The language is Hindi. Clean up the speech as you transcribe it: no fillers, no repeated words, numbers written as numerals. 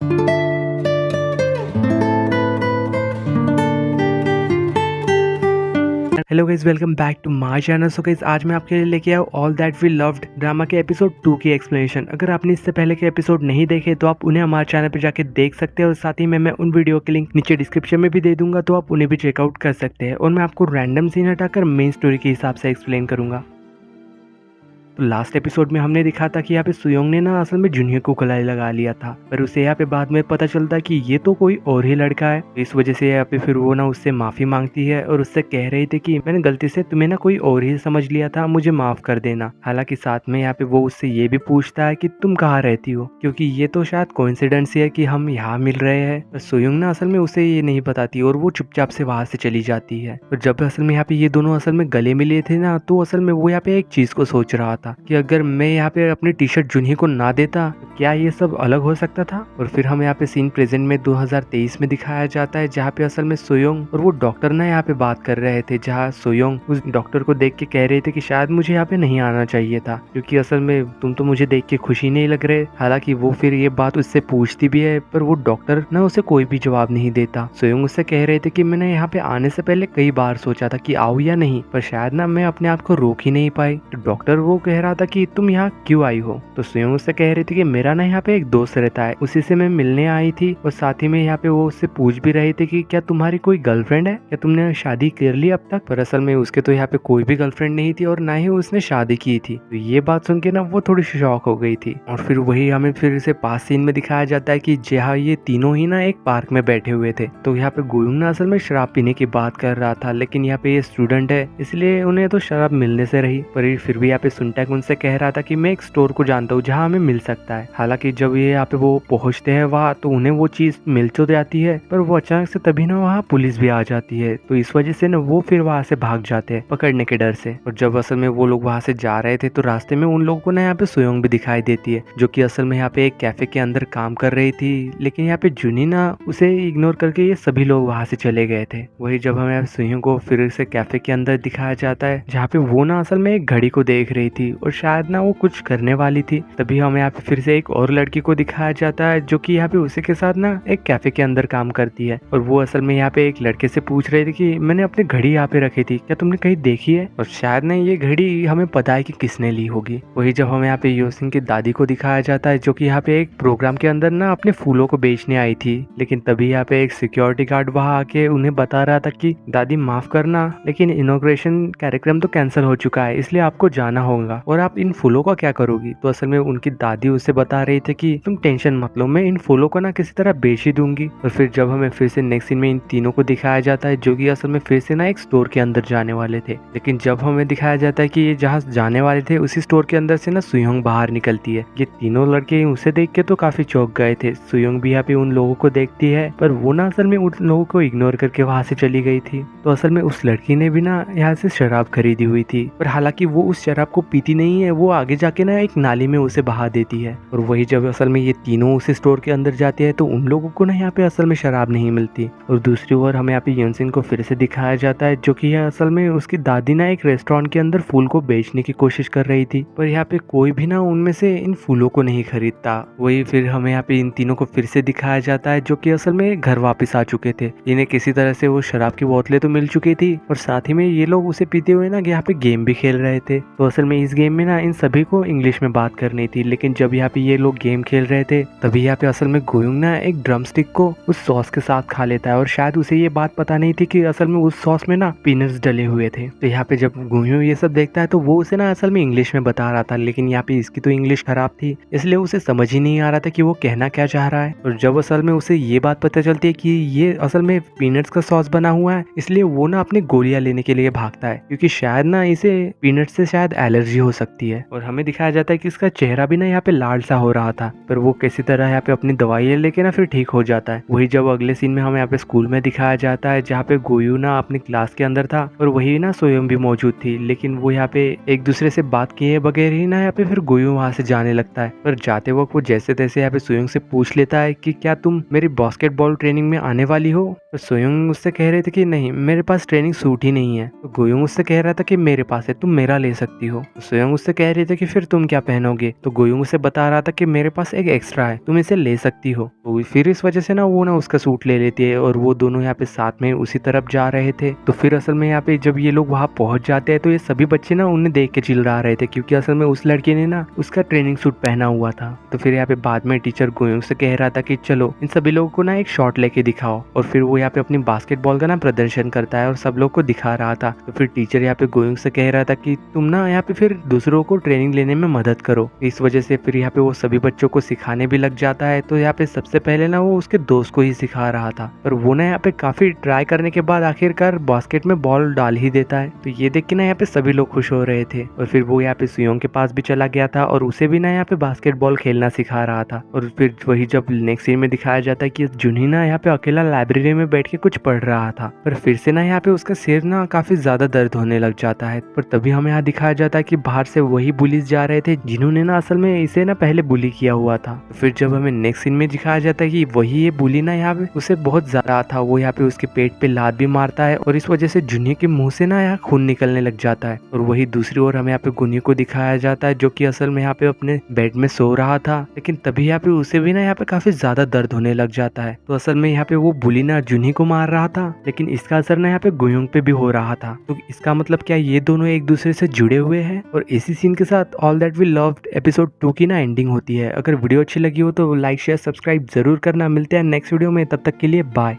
Hello guys, welcome back to my channel. So guys, आज मैं आपके लिए लेके आया all that we loved drama के एपिसोड 2 की एक्सप्लेनेशन। अगर आपने इससे पहले के एपिसोड नहीं देखे तो आप उन्हें हमारे चैनल पे जाके देख सकते हैं, और साथ ही में मैं उन वीडियो के लिंक नीचे डिस्क्रिप्शन में भी दे दूंगा, तो आप उन्हें भी चेकआउट कर सकते हैं। और मैं आपको रैंडम सीन हटाकर मेन स्टोरी के हिसाब से एक्सप्लेन करूंगा। तो लास्ट एपिसोड में हमने दिखा था कि यहाँ पे सुयोंग ने ना असल में जूनियर को गले लगा लिया था, पर उसे यहाँ पे बाद में पता चलता है कि ये तो कोई और ही लड़का है। इस वजह से यहाँ पे फिर वो ना उससे माफी मांगती है और उससे कह रही थी कि मैंने गलती से तुम्हें ना कोई और ही समझ लिया था, मुझे माफ कर देना। हालांकि साथ में यहाँ पे वो उससे ये भी पूछता है कि तुम कहाँ रहती हो, क्योंकि ये तो शायद कोइंसिडेंस ही है कि हम यहाँ मिल रहे हैं। पर सुयोंग ना असल में उसे ये नहीं बताती और वो चुपचाप से वहां से चली जाती है। और जब असल में यहाँ पे ये दोनों असल में गले मिले थे ना, तो असल में वो यहाँ पे एक चीज को सोच रहा था कि अगर मैं यहाँ पे अपनी टी शर्ट जुन्ही को ना देता तो क्या ये सब अलग हो सकता था। और फिर हमें यहाँ पे सीन प्रेजेंट में 2023 में दिखाया जाता है, जहाँ पे असल में सोयोंग और वो डॉक्टर ना यहाँ पे बात कर रहे थे, जहाँ सोयोंग उस डॉक्टर को देख के कह रहे थे कि शायद मुझे यहाँ पे नहीं आना चाहिए था, क्योंकि असल में तुम तो मुझे देख के खुशी नहीं लग रहे। हालांकि वो फिर ये बात उससे पूछती भी है, पर वो डॉक्टर ना उसे कोई भी जवाब नहीं देता। सोयोंग उससे कह रहे थे कि मैंने यहाँ पे आने से पहले कई बार सोचा था कि आऊँ या नहीं, पर शायद ना मैं अपने आप को रोक ही नहीं पाई। तो डॉक्टर वो कह रहा था कि तुम यहाँ क्यों आई हो। तो स्वयं उससे कह रही थी कि मेरा ना यहाँ पे एक दोस्त रहता है, उसी से मैं मिलने आई थी। और साथ ही में यहाँ पे वो उससे पूछ भी रही थी कि क्या तुम्हारी कोई गर्लफ्रेंड है, क्या तुमने शादी कर ली अब तक। पर असल में उसके तो यहाँ पे कोई भी गर्लफ्रेंड नहीं थी और ना ही उसने शादी की थी। तो ये बात सुन के ना वो थोड़ी शॉक हो गई थी। और फिर वही हमें फिर से पास सीन में दिखाया जाता है कि जहाँ ये तीनों ही ना एक पार्क में बैठे हुए थे। तो यहाँ पे गोयुंग ना असल में शराब पीने की बात कर रहा था, लेकिन यहाँ पे ये स्टूडेंट है इसलिए उन्हें तो शराब मिलने से रही। पर फिर भी यहाँ पे सुनटैक उनसे कह रहा था कि मैं एक स्टोर को जानता हूँ जहाँ हमें मिल सकता है। हालांकि जब ये यहाँ पे वो पहुंचते हैं वहाँ, तो उन्हें वो चीज मिल तो जाती है, पर वो अचानक से तभी ना वहाँ पुलिस भी आ जाती है। तो इस वजह से ना वो फिर वहाँ से भाग जाते हैं पकड़ने के डर से। और जब असल में वो लोग वहाँ से जा रहे थे, तो रास्ते में उन लोगों को ना यहाँ पे सोयोंग भी दिखाई देती है, जो कि असल में यहाँ पे एक कैफे के अंदर काम कर रही थी। लेकिन यहाँ पे जुनी ना उसे इग्नोर करके ये सभी लोग वहाँ से चले गए थे। वही जब हमें सोयोंग को फिर से कैफे के अंदर दिखाया जाता है, जहाँ पे वो ना असल में एक घड़ी को देख रही थी और शायद ना वो कुछ करने वाली थी। तभी हमें यहाँ पे फिर से एक और लड़की को दिखाया जाता है, जो कि यहाँ पे उसी के साथ ना एक कैफे के अंदर काम करती है। और वो असल में यहाँ पे एक लड़के से पूछ रही थी कि मैंने अपनी घड़ी यहाँ पे रखी थी, क्या तुमने कहीं देखी है। और शायद ना ये घड़ी हमें पता है कि किसने ली होगी। वही जब हमें यहाँ पे योसिंग की दादी को दिखाया जाता है, जो कि यहाँ पे एक प्रोग्राम के अंदर ना अपने फूलों को बेचने आई थी। लेकिन तभी यहाँ पे एक सिक्योरिटी गार्ड वहाँ आके उन्हें बता रहा था कि दादी माफ करना, लेकिन इनॉग्रेशन कार्यक्रम तो कैंसिल हो चुका है, इसलिए आपको जाना होगा और आप इन फूलों का क्या करोगी। तो असल में उनकी दादी उसे बता रही थी कि तुम टेंशन मत लो, मैं इन फूलों को ना किसी तरह बेच ही दूंगी। और फिर जब हमें फिर से नेक्स्ट सीन में इन तीनों को दिखाया जाता है, जो कि असल में फिर से ना एक स्टोर के अंदर जाने वाले थे। लेकिन जब हमें दिखाया जाता है कि ये जहाँ जाने वाले थे उसी स्टोर के अंदर से ना सुयोंग बाहर निकलती है। ये तीनों लड़के उसे देख के तो काफी चौंक गए थे। सुयोंग भी यहाँ पे उन लोगों को देखती है, पर वो ना असल में उन लोगों को इग्नोर करके वहां से चली गई थी। तो असल में उस लड़की ने भी ना यहाँ से शराब खरीदी हुई थी, पर हालांकि वो उस शराब को पीती नहीं है, वो आगे जाके ना एक नाली में उसे बहा देती है। और वही जब असल में ये तीनों उस स्टोर के अंदर जाते हैं, तो उन लोगों को ना यहाँ पे असल में शराब नहीं मिलती। और दूसरी ओर हमें यहाँ पे योनसिन को फिर से दिखाया जाता है, जो कि असल में उसकी दादी ना एक रेस्टोरेंट के अंदर फूल को बेचने की कोशिश कर रही थी, पर यहाँ पे कोई भी ना उनमें से इन फूलों को नहीं खरीदता। वही फिर हमें यहाँ पे इन तीनों को फिर से दिखाया जाता है, जो कि असल में घर वापस आ चुके थे। इन्हें किसी तरह से वो शराब की बोतलें तो मिल चुकी थी, और साथ ही में ये लोग उसे पीते हुए ना यहाँ पे गेम भी खेल रहे थे। तो असल में इस गेम में ना इन सभी को इंग्लिश में बात करनी थी, लेकिन जब यहाँ पे ये लोग गेम खेल रहे थे, तभी यहाँ पे असल में गोयुंग ना एक ड्रम स्टिक को उस सॉस के साथ खा लेता है। और शायद उसे ये बात पता नहीं थी कि असल में उस सॉस में ना पीनट्स डले हुए थे। तो यहाँ पे जब गोयुंग ये सब देखता है, तो वो उसे ना असल में इंग्लिश में बता रहा था, लेकिन यहाँ पे इसकी तो इंग्लिश खराब थी, इसलिए उसे समझ ही नहीं आ रहा था कि वो कहना क्या चाह रहा है। और जब असल में उसे ये बात पता चलती है कि ये असल में पीनट्स का सॉस बना हुआ है, इसलिए वो ना अपनी गोलियां लेने के लिए भागता है, क्योंकि शायद ना इसे पीनट से शायद एलर्जी हो सकती है। और हमें दिखाया जाता है कि इसका चेहरा भी ना यहाँ पे लाल सा हो रहा था, पर वो किसी तरह यहाँ पे अपनी दवाई लेके ना फिर ठीक हो जाता है। वही जब अगले सीन में हमें यहाँ पे स्कूल में दिखाया जाता है, जहाँ पे गोयू ना अपनी क्लास के अंदर था और वही ना सोयम भी मौजूद थी, लेकिन वो यहाँ पे एक दूसरे से बात किए बगैर ही ना यहाँ पे फिर गोयू वहाँ से जाने लगता है। पर जाते वक्त वो जैसे तैसे यहाँ पे सोयम से पूछ लेता है कि क्या तुम मेरी बास्केटबॉल ट्रेनिंग में आने वाली हो। तो सोयम उससे कह रहे थे कि नहीं, मेरे पास ट्रेनिंग सूट ही नहीं है। तो गोयू उससे कह रहा था कि मेरे पास है, तुम मेरा ले सकती हो। तो सोयोंग उससे कह रही थी कि फिर तुम क्या पहनोगे, तो गोयोंग उसे बता रहा था कि मेरे पास एक एक्स्ट्रा है, तुम इसे ले सकती हो। तो फिर इस वजह से ना वो ना उसका सूट ले लेती है और वो दोनों यहाँ पे साथ में उसी तरफ जा रहे थे। तो फिर असल में यहाँ पे जब ये लोग वहाँ पहुंच जाते हैं तो ये सभी बच्चे ना उन्हें देख के चिल्ला रहे थे, क्योंकि असल में उस लड़के ने ना उसका ट्रेनिंग सूट पहना हुआ था। तो फिर यहाँ पे बाद में टीचर गोयोंग से कह रहा था कि चलो इन सभी लोगों को ना एक शॉट लेके दिखाओ, और फिर वो यहाँ पे अपनी बास्केटबॉल का ना प्रदर्शन करता है और सब लोग को दिखा रहा था। तो फिर टीचर यहाँ पे गोयोंग से कह रहा था कि तुम ना यहाँ पे फिर दूसरों को ट्रेनिंग लेने में मदद करो। इस वजह से फिर यहाँ पे वो सभी बच्चों को सिखाने भी लग जाता है। तो यहाँ पे सबसे पहले ना वो उसके दोस्त को ही सिखा रहा था, पर वो ना यहाँ पे काफी ट्राई करने के बाद आखिरकार बास्केट में बॉल डाल ही देता है। तो ये देख के ना यहाँ पे सभी लोग खुश हो रहे थे, और फिर वो यहाँ पे सुयोंग के पास भी चला गया था और उसे भी ना यहाँ पे बास्केटबॉल खेलना सिखा रहा था। और फिर वही जब नेक्स्ट सीन में दिखाया जाता है कि जुनही ना यहाँ पे अकेला लाइब्रेरी में बैठ के कुछ पढ़ रहा था, पर फिर से ना यहाँ पे उसका सिर ना काफी ज्यादा दर्द होने लग जाता है। पर तभी हमें यहाँ दिखाया जाता है कि बाहर से वही बुलीज जा रहे थे जिन्होंने ना असल में इसे ना पहले बुली किया हुआ था। फिर जब हमें नेक्स्ट सीन में दिखाया जाता है कि वही ये बुली ना यहाँ पे उसे बहुत ज्यादा था, वो यहाँ पे उसके पेट पे लात भी मारता है और इस वजह से जुनही के मुंह से ना यहाँ खून निकलने लग जाता है। और वही दूसरी ओर हमें यहाँ पे गुनी को दिखाया जाता है जो कि असल में यहाँ पे अपने बेड में सो रहा था, लेकिन तभी यहाँ पे उसे भी ना यहाँ पे काफी ज्यादा दर्द होने लग जाता है। तो असल में यहाँ पे वो बुली ना जुनही को मार रहा था, लेकिन इसका असर ना यहाँ पे गोयोंग पे भी हो रहा था। तो इसका मतलब क्या ये दोनों एक दूसरे से जुड़े हुए हैं। और इसी सीन के साथ all that we loved episode 2 की ना एंडिंग होती है। अगर वीडियो अच्छी लगी हो तो लाइक शेयर सब्सक्राइब जरूर करना। मिलते हैं नेक्स्ट वीडियो में, तब तक के लिए बाय।